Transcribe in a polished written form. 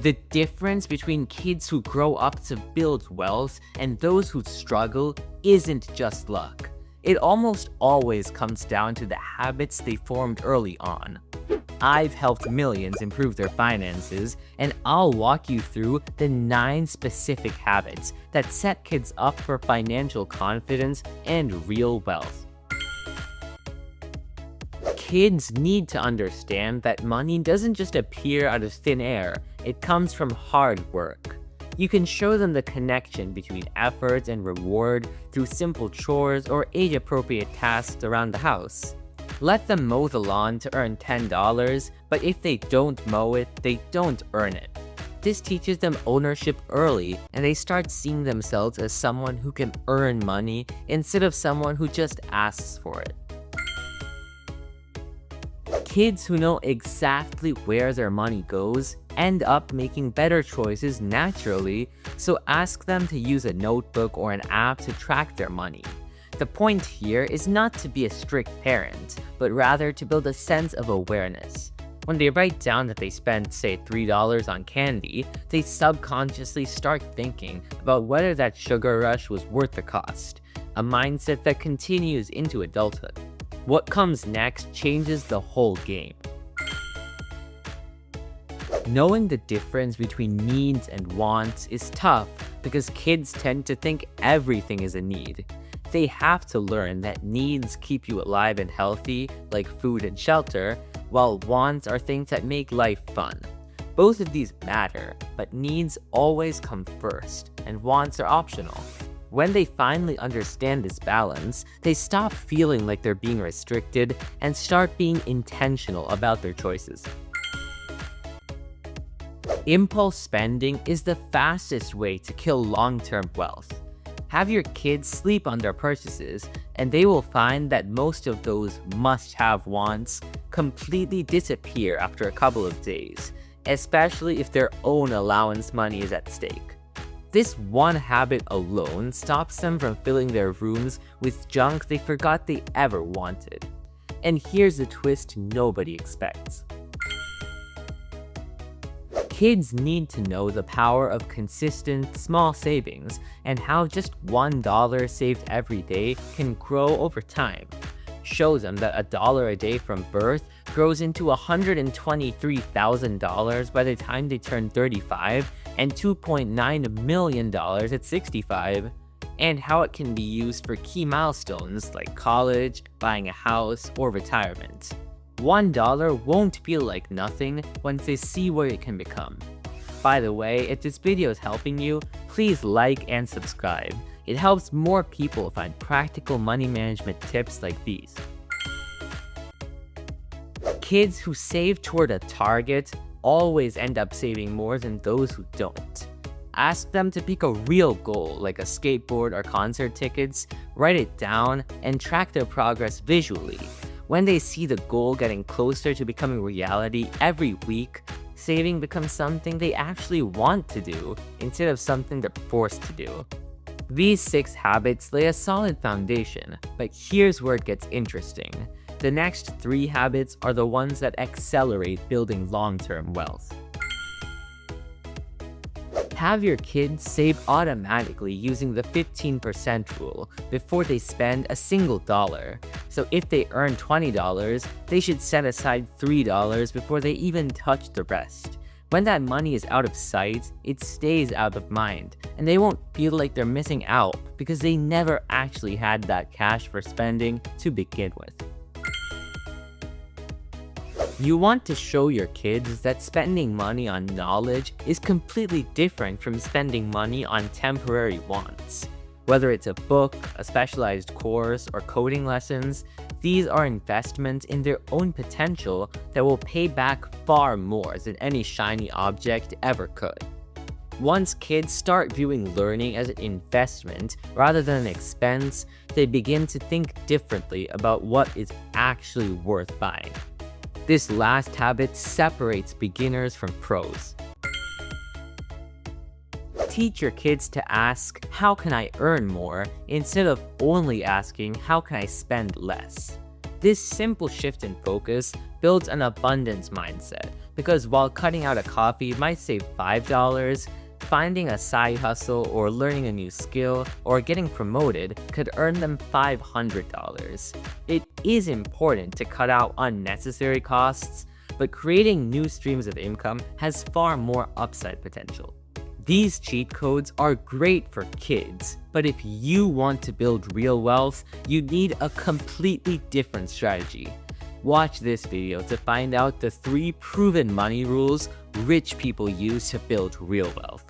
The difference between kids who grow up to build wealth and those who struggle isn't just luck. It almost always comes down to the habits they formed early on. I've helped millions improve their finances, and I'll walk you through the 9 specific habits that set kids up for financial confidence and real wealth. Kids need to understand that money doesn't just appear out of thin air, it comes from hard work. You can show them the connection between effort and reward through simple chores or age-appropriate tasks around the house. Let them mow the lawn to earn $10, but if they don't mow it, they don't earn it. This teaches them ownership early, and they start seeing themselves as someone who can earn money instead of someone who just asks for it. Kids who know exactly where their money goes end up making better choices naturally, so ask them to use a notebook or an app to track their money. The point here is not to be a strict parent, but rather to build a sense of awareness. When they write down that they spent, say, $3 on candy, they subconsciously start thinking about whether that sugar rush was worth the cost, a mindset that continues into adulthood. What comes next changes the whole game. Knowing the difference between needs and wants is tough because kids tend to think everything is a need. They have to learn that needs keep you alive and healthy, like food and shelter, while wants are things that make life fun. Both of these matter, but needs always come first, and wants are optional. When they finally understand this balance, they stop feeling like they're being restricted and start being intentional about their choices. Impulse spending is the fastest way to kill long-term wealth. Have your kids sleep on their purchases, and they will find that most of those must-have wants completely disappear after a couple of days, especially if their own allowance money is at stake. This one habit alone stops them from filling their rooms with junk they forgot they ever wanted. And here's a twist nobody expects. Kids need to know the power of consistent, small savings and how just $1 saved every day can grow over time. Show them that $1 a day from birth grows into $123,000 by the time they turn 35 and $2.9 million at 65, and how it can be used for key milestones like college, buying a house, or retirement. $1 won't feel like nothing once they see what it can become. By the way, if this video is helping you, please like and subscribe. It helps more people find practical money management tips like these. Kids who save toward a target always end up saving more than those who don't. Ask them to pick a real goal like a skateboard or concert tickets, write it down, and track their progress visually. When they see the goal getting closer to becoming reality every week, saving becomes something they actually want to do instead of something they're forced to do. These 6 habits lay a solid foundation, but here's where it gets interesting. The next 3 habits are the ones that accelerate building long-term wealth. Have your kids save automatically using the 15% rule before they spend a single dollar. So if they earn $20, they should set aside $3 before they even touch the rest. When that money is out of sight, it stays out of mind, and they won't feel like they're missing out because they never actually had that cash for spending to begin with. You want to show your kids that spending money on knowledge is completely different from spending money on temporary wants. Whether it's a book, a specialized course, or coding lessons, these are investments in their own potential that will pay back far more than any shiny object ever could. Once kids start viewing learning as an investment rather than an expense, they begin to think differently about what is actually worth buying. This last habit separates beginners from pros. Teach your kids to ask, how can I earn more, instead of only asking, how can I spend less? This simple shift in focus builds an abundance mindset, Because while cutting out a coffee might save $5, finding a side hustle or learning a new skill or getting promoted could earn them $500. It is important to cut out unnecessary costs, but creating new streams of income has far more upside potential. These cheat codes are great for kids, but if you want to build real wealth, you need a completely different strategy. Watch this video to find out the 3 proven money rules rich people use to build real wealth.